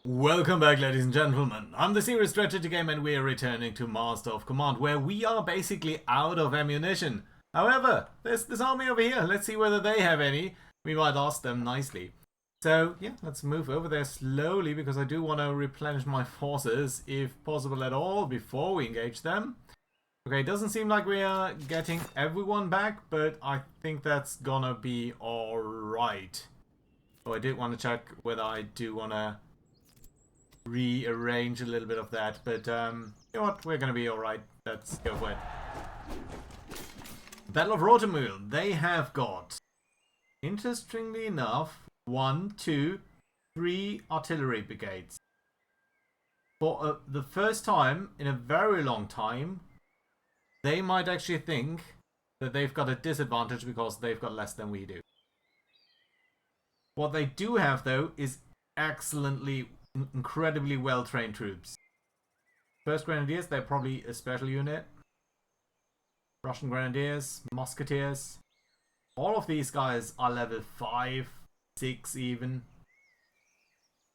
Welcome back, ladies and gentlemen. I'm the Serious Strategy Game and we're returning to Master of Command, where we are basically out of ammunition. However, there's this army over here. Let's see whether they have any. We might ask them nicely. So, yeah, let's move over there slowly, because I do want to replenish my forces, if possible at all, before we engage them. Okay, it doesn't seem like we are getting everyone back, but I think that's gonna be alright. Oh, I did want to check whether I do want to rearrange a little bit of that, but you know what, we're gonna be alright. Let's go for it. Battle of Rotemühl. They have got, interestingly enough, 1, 2, 3 artillery brigades. For the first time in a very long time, they might actually think that they've got a disadvantage because they've got less than we do. What they do have, though, is incredibly well-trained troops. First Grenadiers, they're probably a special unit. Russian Grenadiers, Musketeers. All of these guys are level 5, 6 even.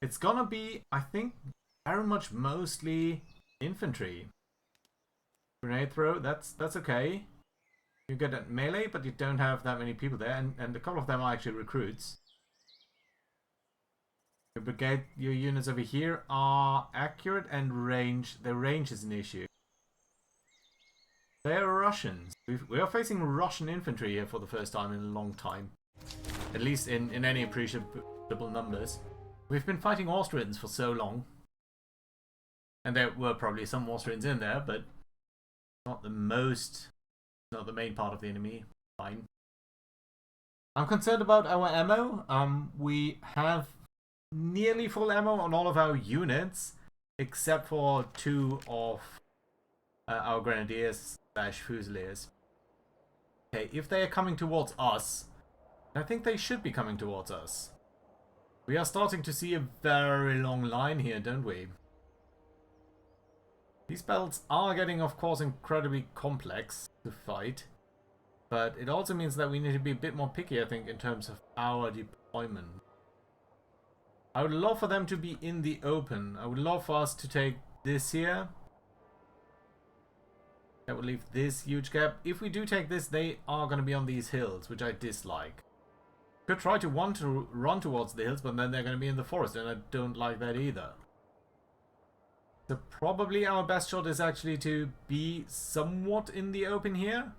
It's gonna be, I think, very much mostly infantry. Grenade throw, that's okay. You get at melee, but you don't have that many people there, and a couple of them are actually recruits. Your brigade, your units over here are accurate and range. Their range is an issue. They are Russians. We are facing Russian infantry here for the first time in a long time. At least in any appreciable numbers. We've been fighting Austrians for so long. And there were probably some Austrians in there, but not the main part of the enemy. Fine. I'm concerned about our ammo. We have nearly full ammo on all of our units, except for 2 of our Grenadiers / Fusiliers. Okay, if they are coming towards us, I think they should be coming towards us. We are starting to see a very long line here, don't we? These battles are getting, of course, incredibly complex to fight, but it also means that we need to be a bit more picky, I think, in terms of our deployment. I would love for them to be in the open. I would love for us to take this here. That would leave this huge gap. If we do take this, they are going to be on these hills, which I dislike. Could try to want to run towards the hills, but then they're going to be in the forest, and I don't like that either. So probably our best shot is actually to be somewhat in the open here,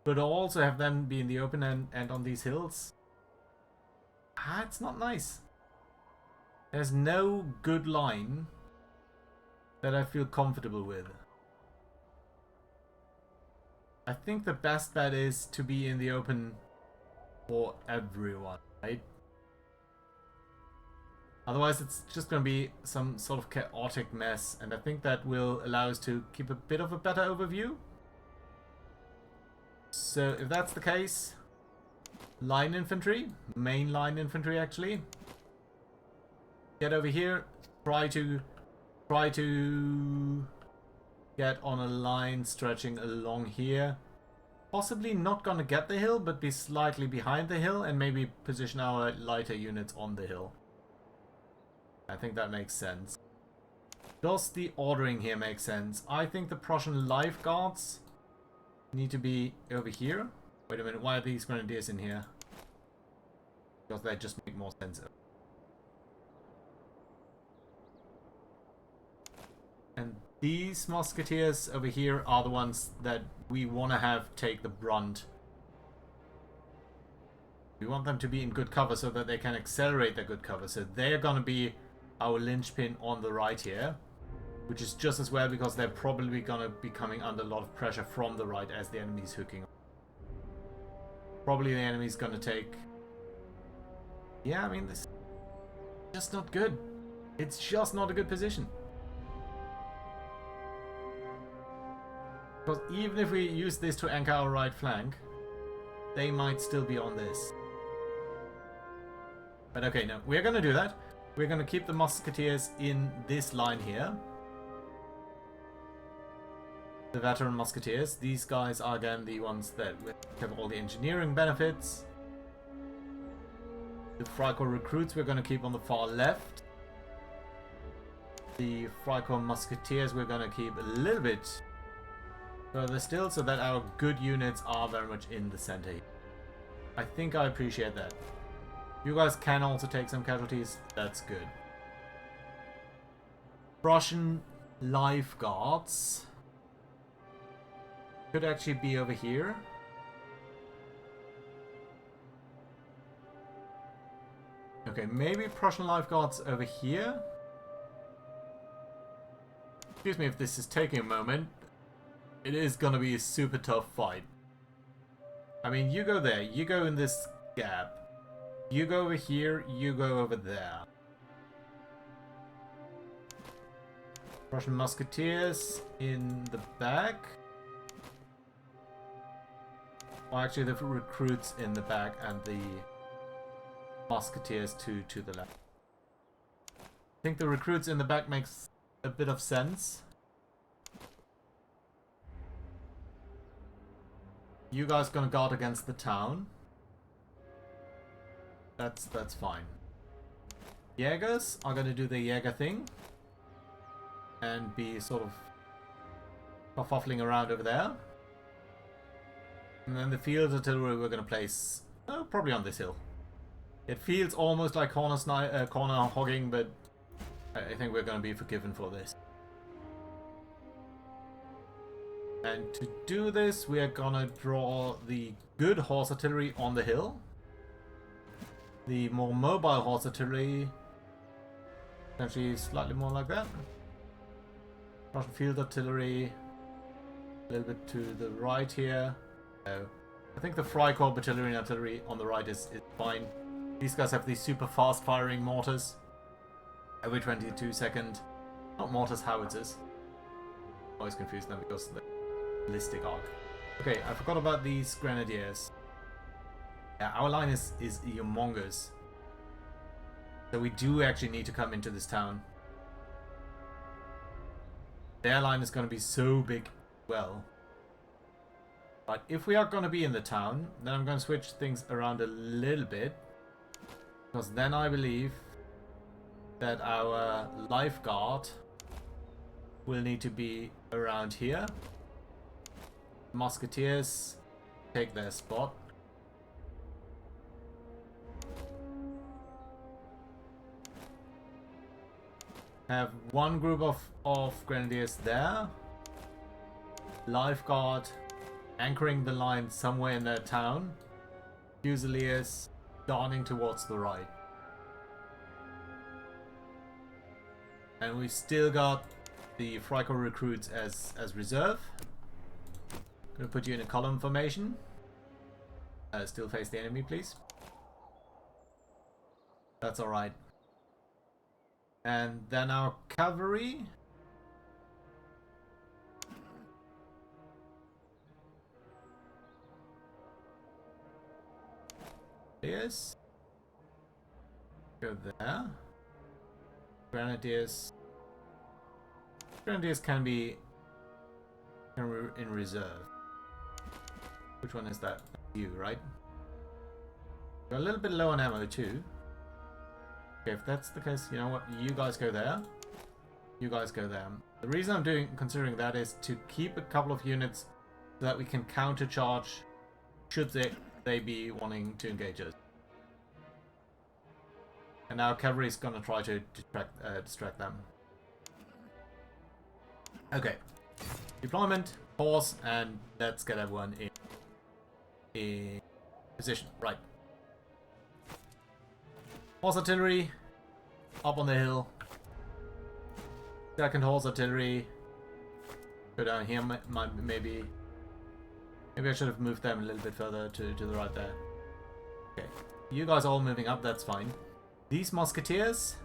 but also have them be in the open and on these hills. It's not nice. There's no good line that I feel comfortable with. I think the best bet is to be in the open for everyone, right? Otherwise it's just going to be some sort of chaotic mess, and I think that will allow us to keep a bit of a better overview. So if that's the case, line infantry, main line infantry actually. Get over here, try to get on a line stretching along here. Possibly not gonna get the hill, but be slightly behind the hill and maybe position our lighter units on the hill. I think that makes sense. Does the ordering here make sense? I think the Prussian Life Guards need to be over here. Wait a minute, why are these Grenadiers in here? Because they just make more sense. And these Musketeers over here are the ones that we want to have take the brunt. We want them to be in good cover so that they can accelerate their good cover. So they're going to be our linchpin on the right here, which is just as well because they're probably going to be coming under a lot of pressure from the right as the enemy's hooking. Probably the enemy's going to take... Yeah, I mean, this is just not good. It's just not a good position. Because even if we use this to anchor our right flank, they might still be on this. But okay, no, we're going to do that. We're going to keep the Musketeers in this line here. The veteran Musketeers. These guys are again the ones that have all the engineering benefits. The Freikorps recruits we're going to keep on the far left. The Freikorps Musketeers we're going to keep a little bit further still, so that our good units are very much in the center. I think I appreciate that. You guys can also take some casualties. That's good. Prussian Lifeguards could actually be over here. Okay, maybe Prussian Lifeguards over here. Excuse me if this is taking a moment. It is gonna be a super tough fight. I mean, you go there, you go in this gap. You go over here, you go over there. Russian Musketeers in the back. Or actually the recruits in the back and the Musketeers to the left. I think the recruits in the back makes a bit of sense. You guys gonna guard against the town. That's fine. Jaegers are gonna do the Jaeger thing. And be sort of kerfuffling around over there. And then the field artillery we're gonna place probably on this hill. It feels almost like corner hogging, but I think we're gonna be forgiven for this. And to do this, we are gonna draw the good horse artillery on the hill. The more mobile horse artillery, potentially slightly more like that. Russian field artillery, a little bit to the right here. I think the Freikorps artillery and artillery on the right is fine. These guys have these super fast firing mortars. Every 22 seconds. Not mortars, howitzers. Always confuse them because of the ballistic arc. Okay, I forgot about these grenadiers. Yeah, our line is humongous. So we do actually need to come into this town. Their line is going to be so big. Well. But if we are going to be in the town, then I'm going to switch things around a little bit. Because then I believe that our lifeguard will need to be around here. Musketeers take their spot. Have one group of grenadiers there. Lifeguard anchoring the line somewhere in their town. Fusiliers darting towards the right. And we've still got the Freikorps recruits as reserve. Gonna put you in a column formation. Still face the enemy, please. That's alright. And then our cavalry. Yes. Go there. Grenadiers. Grenadiers can be in reserve. Which one is that? You, right? We're a little bit low on ammo too. Okay, if that's the case, you know what? You guys go there. You guys go there. The reason I'm considering that is to keep a couple of units so that we can countercharge should they be wanting to engage us. And our cavalry is going to try to distract them. Okay. Deployment, pause, and let's get everyone in position. Right. Horse artillery, up on the hill. Second horse artillery. Go down here, maybe. Maybe I should have moved them a little bit further to the right there. Okay. You guys are all moving up, that's fine. These musketeers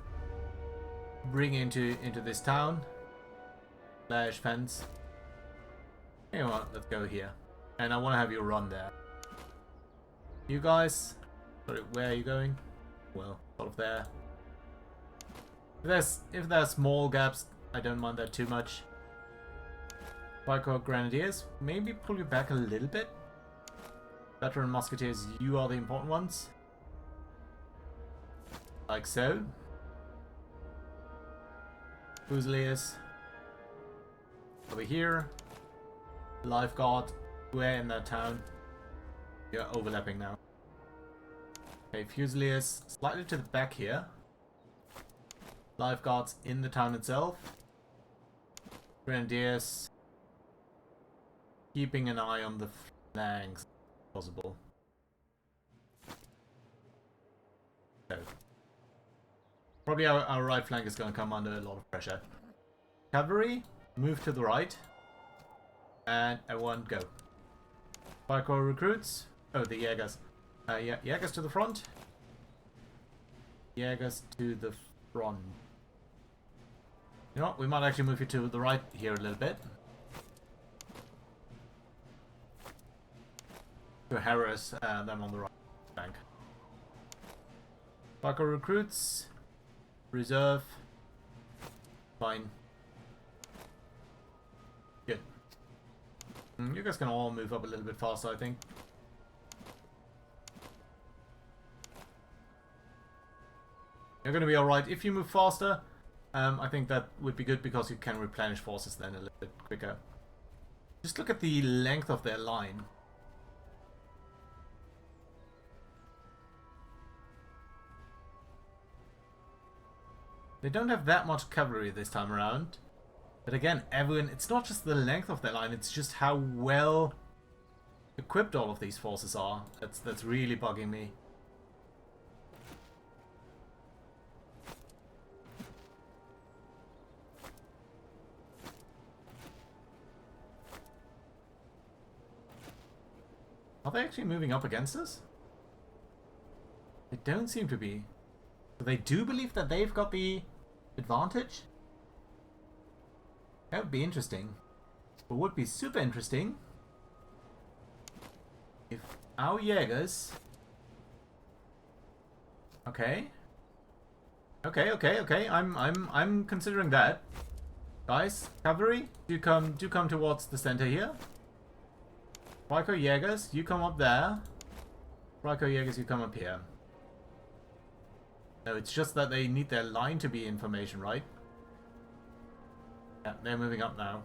bring into this town. Slash fence. You know what, let's go here. And I want to have you run there. You guys, sorry, where are you going? Well, sort of there. If there's small gaps, I don't mind that too much. Freikorps Grenadiers, maybe pull you back a little bit. Veteran Musketeers, you are the important ones. Like so. Fusiliers. Over here. Life Guard. We're in that town. You're overlapping now. Okay, Fusiliers slightly to the back here. Life Guards in the town itself. Grenadiers keeping an eye on the flanks if possible. So, probably our right flank is going to come under a lot of pressure. Cavalry, move to the right. And everyone go. Freikorps recruits. Oh, the Jägers. Yeah, Jägers to the front. Jägers to the front. You know what? We might actually move you to the right here a little bit. To harass them on the right flank. Freikorps recruits. Reserve. Fine. Good. You guys can all move up a little bit faster, I think. You're going to be alright. If you move faster, I think that would be good because you can replenish forces then a little bit quicker. Just look at the length of their line. They don't have that much cavalry this time around. But again, everyone, it's not just the length of their line, it's just how well equipped all of these forces are. That's really bugging me. Are they actually moving up against us? They don't seem to be. So they do believe that they've got the advantage? That would be interesting. But would be super interesting if our Jägers... Okay. Okay. I'm considering that. Guys, cavalry, do come towards the center here. Freikorps Jägers, you come up there. Freikorps Jägers, you come up here. No, it's just that they need their line to be information, right? Yeah, they're moving up now.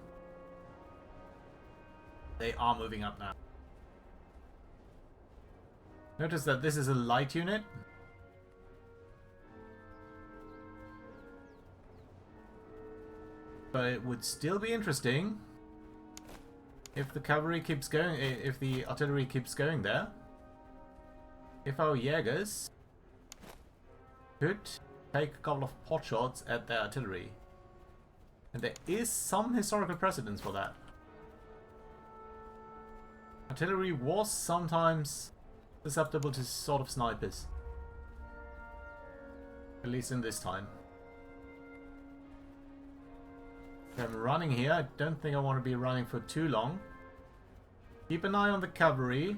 They are moving up now. Notice that this is a light unit. But it would still be interesting if the cavalry keeps going, if the artillery keeps going there. If our Jägers could take a couple of pot shots at their artillery. And there is some historical precedence for that. Artillery was sometimes susceptible to sort of snipers. At least in this time. I'm running here. I don't think I want to be running for too long. Keep an eye on the cavalry.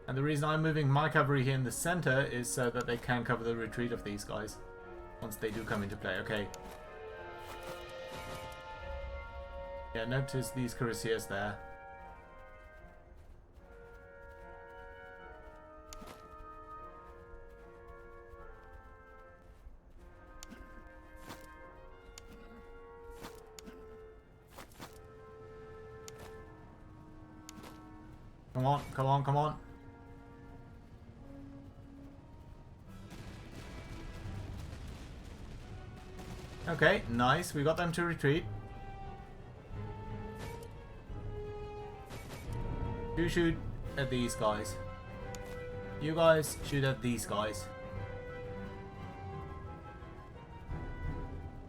And the reason I'm moving my cavalry here in the center is so that they can cover the retreat of these guys. Once they do come into play. Okay. Yeah, notice these cuirassiers there. Come on. Okay, nice. We got them to retreat. You shoot at these guys. You guys shoot at these guys.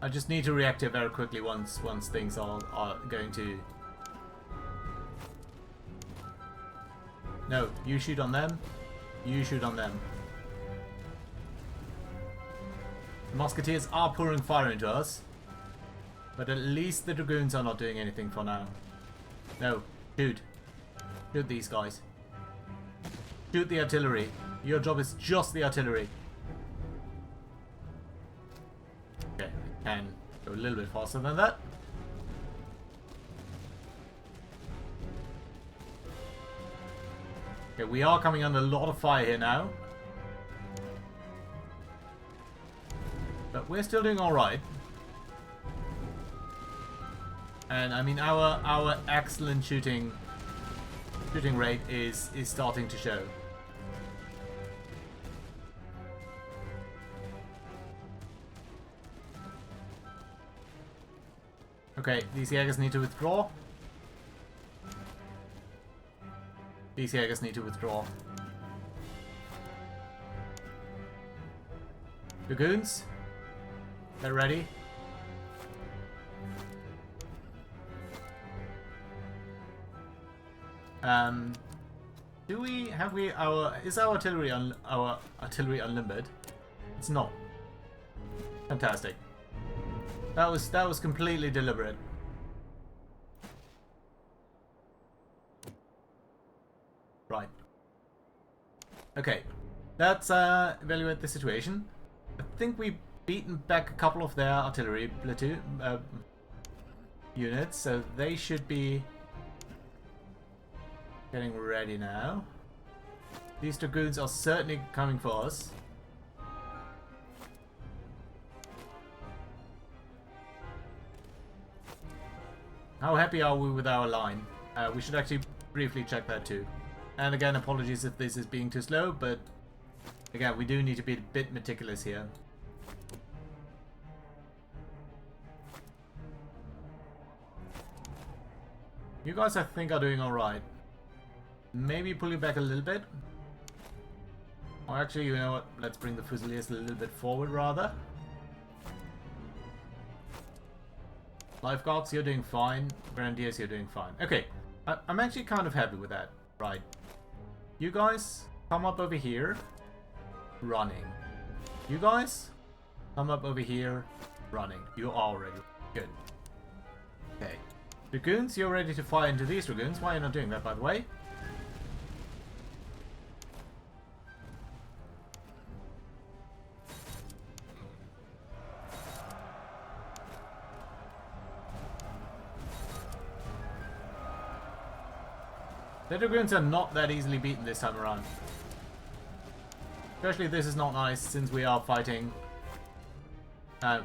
I just need to react to it very quickly once things are going to... No, you shoot on them. You shoot on them. The musketeers are pouring fire into us. But at least the dragoons are not doing anything for now. No, shoot. Shoot these guys. Shoot the artillery. Your job is just the artillery. Okay, I can go a little bit faster than that. Okay, we are coming under a lot of fire here now. But we're still doing alright. And I mean, our excellent shooting rate is starting to show. Okay, these Jaegers need to withdraw. These Jaegers need to withdraw. Dragoons, they're ready. Is our artillery unlimbered? It's not. Fantastic. That was completely deliberate. Right. Okay. Let's evaluate the situation. I think we've beaten back a couple of their artillery platoon units, so they should be getting ready now. These dragoons are certainly coming for us. How happy are we with our line? We should actually briefly check that too. And again, apologies if this is being too slow, but again, we do need to be a bit meticulous here. You guys, I think, are doing alright. Maybe pull you back a little bit. Or actually, you know what? Let's bring the Fusiliers a little bit forward, rather. Lifeguards, you're doing fine. Grenadiers, you're doing fine. Okay, I'm actually kind of happy with that. Right. You guys, come up over here. Running. You guys, come up over here. Running. You are ready. Good. Okay. Dragoons, you're ready to fire into these dragoons. Why are you not doing that, by the way? The dragoons are not that easily beaten this time around. Especially this is not nice since we are fighting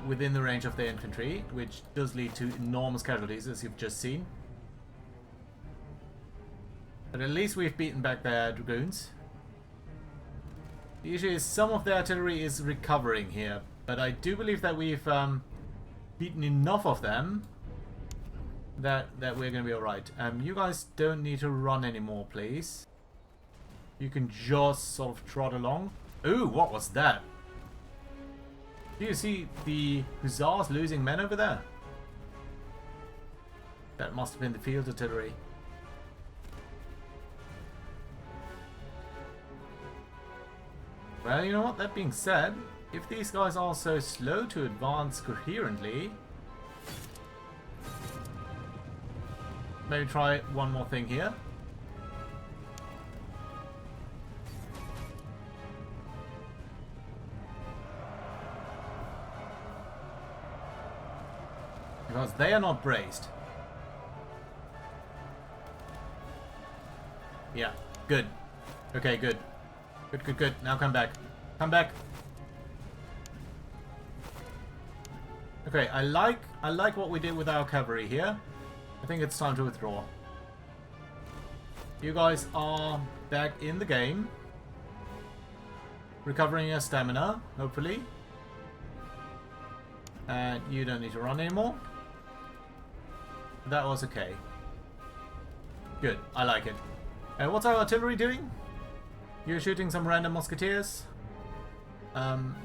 within the range of the infantry, which does lead to enormous casualties, as you've just seen. But at least we've beaten back their dragoons. The issue is some of the artillery is recovering here, but I do believe that we've beaten enough of them that we're going to be alright. You guys don't need to run anymore, please. You can just sort of trot along. Ooh, what was that? Do you see the hussars losing men over there? That must have been the field artillery. Well, you know what? That being said, if these guys are so slow to advance coherently, maybe try one more thing here. Because they are not braced. Yeah, good. Okay, good. Good, good, good. Now come back. Come back. Okay, I like what we did with our cavalry here. I think it's time to withdraw. You guys are back in the game. Recovering your stamina, hopefully. And you don't need to run anymore. That was okay. Good, I like it. What's our artillery doing? You're shooting some random musketeers.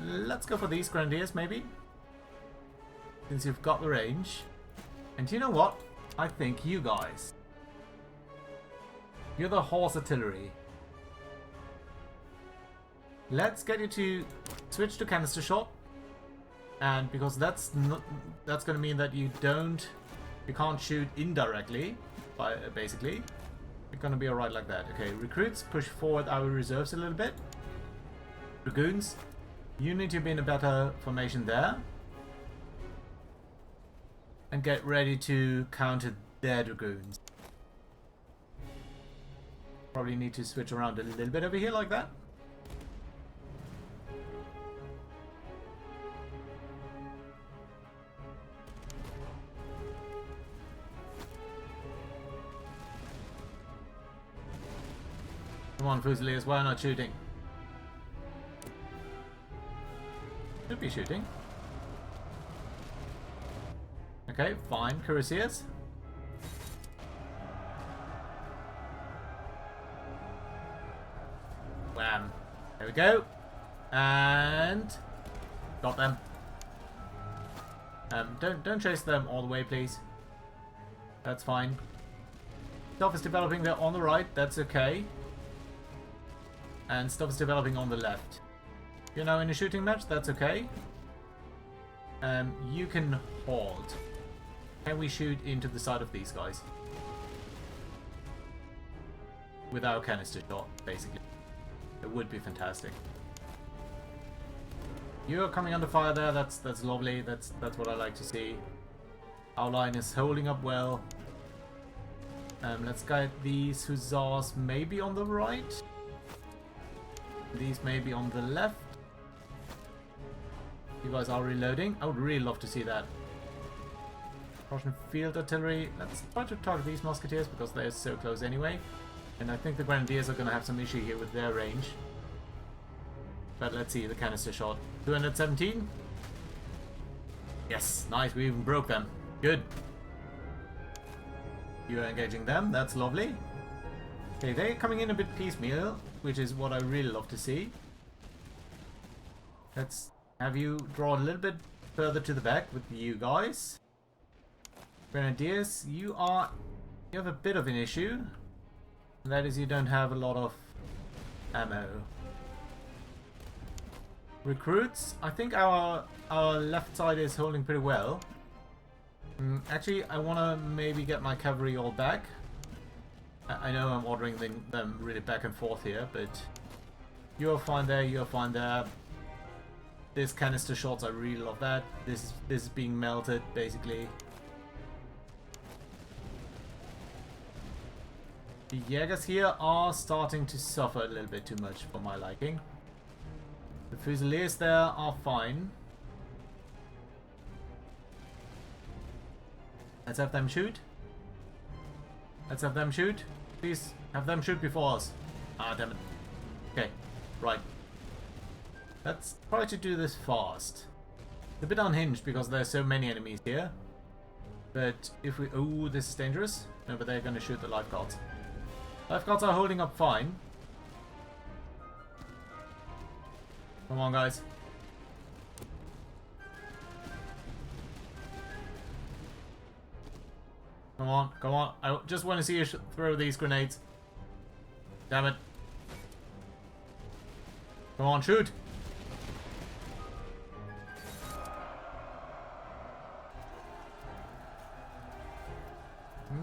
Let's go for these grenadiers, maybe. Since you've got the range. And you know what? I think you guys. You're the horse artillery. Let's get you to switch to canister shot. And because that's going to mean that you can't shoot indirectly, basically. You're going to be alright like that. Okay, recruits, push forward our reserves a little bit. Dragoons, you need to be in a better formation there. And get ready to counter their dragoons. Probably need to switch around a little bit over here like that. on, Fusiliers, why not shooting? Should be shooting. Okay, fine, Cuirassiers. Wham. There we go. And got them. Don't chase them all the way, please. That's fine. Stuff is developing there on the right, that's okay. And stuff is developing on the left. You're now in a shooting match, that's okay. You can hold. Can we shoot into the side of these guys? Without canister shot, basically. It would be fantastic. You're coming under fire there, that's lovely, that's what I like to see. Our line is holding up well. Let's guide these hussars maybe on the right. These maybe on the left. You guys are reloading. I would really love to see that. Prussian field artillery. Let's try to target these musketeers because they're so close anyway. And I think the grenadiers are going to have some issue here with their range. But let's see the canister shot. 217. Yes, nice. We even broke them. Good. You are engaging them. That's lovely. Okay, they're coming in a bit piecemeal, which is what I really love to see. Let's have you draw a little bit further to the back with you guys. Grenadiers, you have a bit of an issue. And that is you don't have a lot of ammo. Recruits, I think our left side is holding pretty well. Actually, I want to maybe get my cavalry all back. I know I'm ordering them really back and forth here, but you're fine there, you're fine there. This canister shots, I really love that. This is being melted, basically. The Jägers here are starting to suffer a little bit too much for my liking. The Fusiliers there are fine. Let's have them shoot. Let's have them shoot. Please have them shoot before us. Ah, damn it. Okay, right. Let's try to do this fast. It's a bit unhinged because there's so many enemies here. But if we... Oh, this is dangerous. No, but they're going to shoot the lifeguards. Lifeguards are holding up fine. Come on, guys. Come on, come on. I just want to see you throw these grenades. Damn it. Come on, shoot.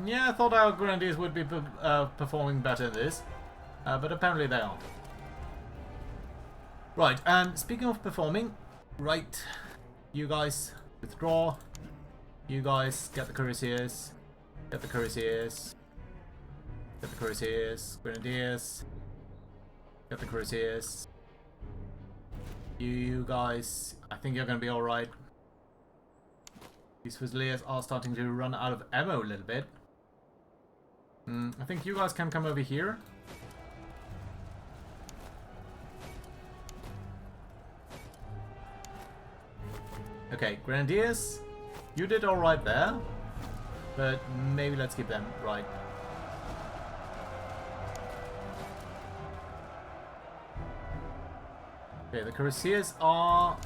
Yeah, I thought our grenadiers would be performing better in this. But apparently they aren't. Right, speaking of performing, right, you guys withdraw. You guys get the cuirassiers. Get the cuirassiers. Get the cuirassiers. Grenadiers. Get the cuirassiers. You guys, I think you're going to be alright. These Fusiliers are starting to run out of ammo a little bit. I think you guys can come over here. Okay, Grenadiers, you did alright there. But maybe let's keep them right. Okay, the Cuirassiers are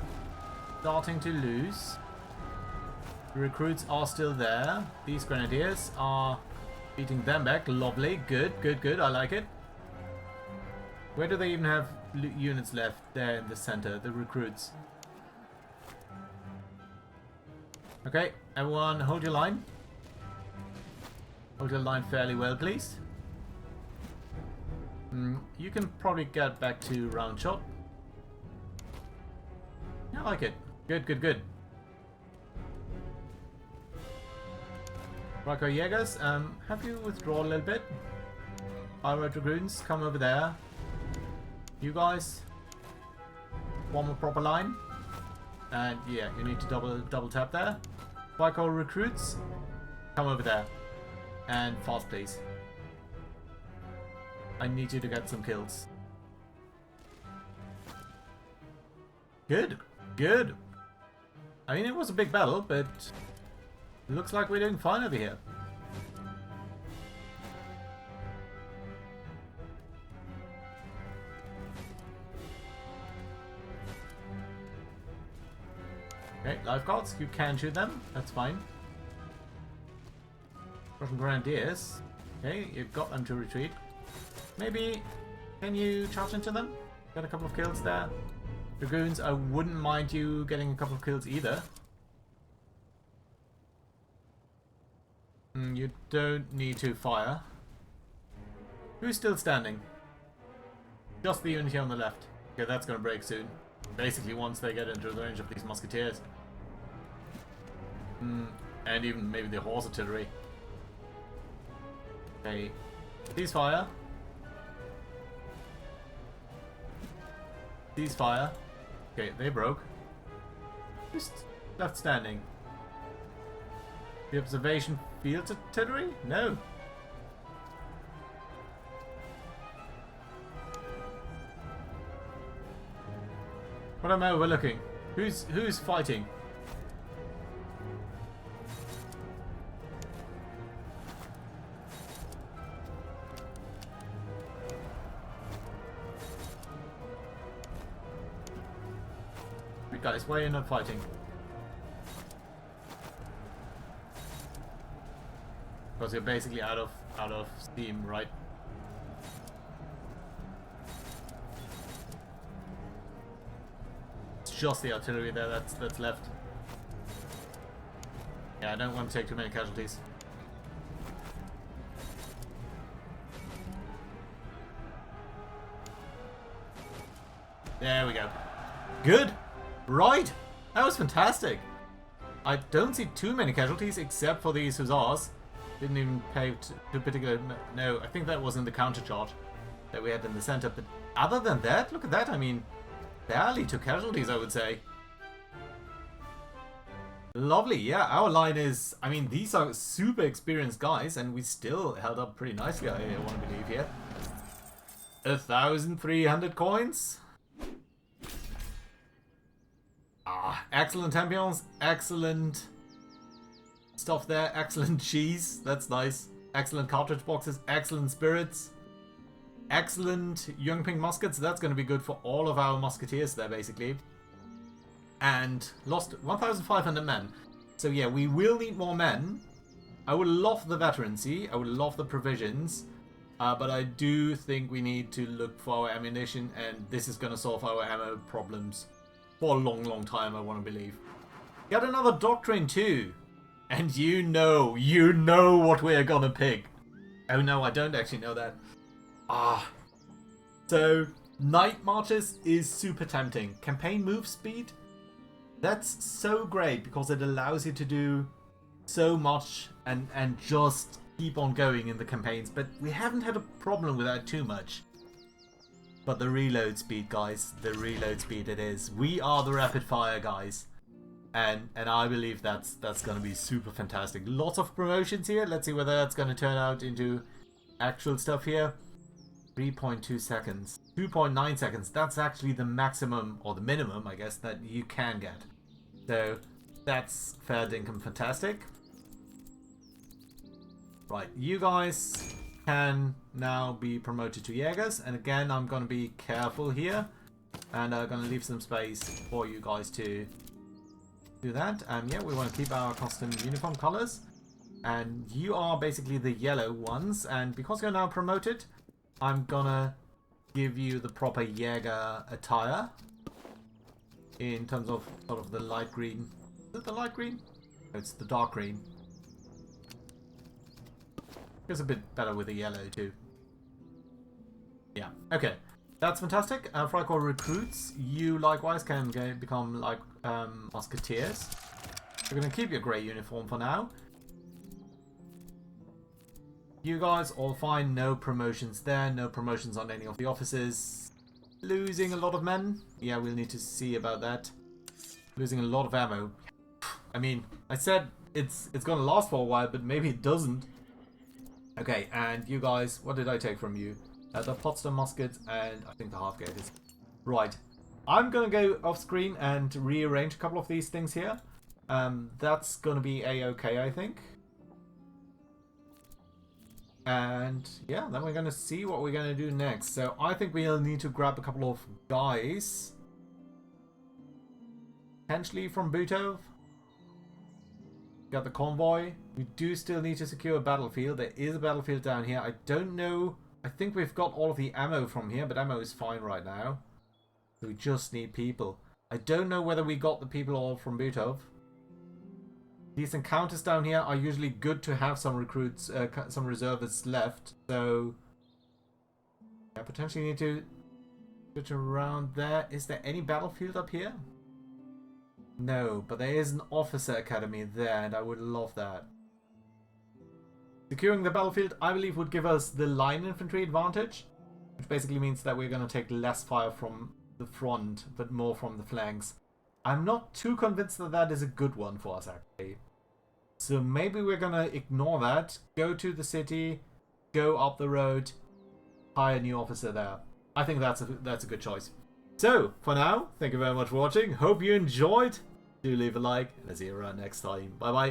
starting to lose. The recruits are still there. These Grenadiers are beating them back. Lovely. Good, good, good. I like it. Where do they even have units left? There in the center. The recruits. Okay, everyone hold your line. Hold your line fairly well, please. You can probably get back to round shot. Yeah, I like it. Good, good, good. Rako Jägers, have you withdraw a little bit? Our dragoons, come over there. You guys, form a proper line. And yeah, you need to double tap there. Freikorps recruits, come over there. And fast, please. I need you to get some kills. Good. Good. I mean, it was a big battle, but it looks like we're doing fine over here. Okay, lifeguards, you can shoot them. That's fine. Russian Grenadiers. Okay, you've got them to retreat. Maybe, can you charge into them? Get a couple of kills there. Dragoons, I wouldn't mind you getting a couple of kills either. You don't need to fire. Who's still standing? Just the unity on the left. Okay, that's going to break soon. Basically, once they get into the range of these musketeers. And even maybe the horse artillery. Okay, ceasefire. Ceasefire. Okay, they broke. Just left standing. The observation field artillery? No. What am I overlooking? Who's fighting? Guys, why are you not fighting? Because you're basically out of steam, right? It's just the artillery there that's left. Yeah, I don't want to take too many casualties. There we go. Good. Right! That was fantastic! I don't see too many casualties except for these hussars. Didn't even pay to particular... No, I think that was in the counter charge that we had in the center. But other than that, look at that. I mean, barely took casualties, I would say. Lovely. Yeah, our line is... I mean, these are super experienced guys and we still held up pretty nicely, I want to believe here. 1,300 coins. Excellent ambience, excellent stuff there, excellent cheese, that's nice. Excellent cartridge boxes, excellent spirits, excellent young pink muskets, that's going to be good for all of our musketeers there basically. And lost 1,500 men. So yeah, we will need more men. I would love the veterancy, I would love the provisions, but I do think we need to look for our ammunition and this is going to solve our ammo problems. For a long, long time, I want to believe. Got another doctrine too. And you know what we're gonna pick. Oh no, I don't actually know that. So, night marches is super tempting. Campaign move speed? That's so great because it allows you to do so much and just keep on going in the campaigns. But we haven't had a problem with that too much. But the reload speed, guys, the reload speed it is. We are the rapid fire guys. And I believe that's going to be super fantastic. Lots of promotions here. Let's see whether that's going to turn out into actual stuff here. 3.2 seconds. 2.9 seconds. That's actually the maximum, or the minimum, I guess, that you can get. So, that's fair dinkum fantastic. Right, you guys can now be promoted to Jägers, and again I'm going to be careful here and I'm going to leave some space for you guys to do that. Yeah, we want to keep our custom uniform colors, and you are basically the yellow ones, and because you're now promoted I'm gonna give you the proper Jäger attire in terms of sort of the light green. Is it the light green? No, it's the dark green. It's a bit better with the yellow too. Yeah, okay. That's fantastic. Freikorps recruits, you likewise can become like musketeers. We're going to keep your grey uniform for now. You guys all fine, no promotions there, no promotions on any of the officers. Losing a lot of men? Yeah, we'll need to see about that. Losing a lot of ammo. I mean, I said it's going to last for a while, but maybe it doesn't. Okay, and you guys, what did I take from you? The Potsdam muskets and I think the half gators. Right. I'm going to go off screen and rearrange a couple of these things here. That's going to be a-okay, I think. And yeah, then we're going to see what we're going to do next. So I think we'll need to grab a couple of guys. Potentially from Butov. Got the convoy. We do still need to secure a battlefield. There is a battlefield down here. I don't know. I think we've got all of the ammo from here, but ammo is fine right now. We just need people. I don't know whether we got the people all from Butov. These encounters down here are usually good to have some recruits, some reservists left. So, I potentially need to switch around there. Is there any battlefield up here? No, but there is an officer academy there, and I would love that. Securing the battlefield, I believe, would give us the line infantry advantage, which basically means that we're going to take less fire from the front, but more from the flanks. I'm not too convinced that that is a good one for us, actually. So maybe we're going to ignore that, go to the city, go up the road, hire a new officer there. I think that's a good choice. So, for now, thank you very much for watching. Hope you enjoyed. Do leave a like, and I'll see you around next time. Bye-bye.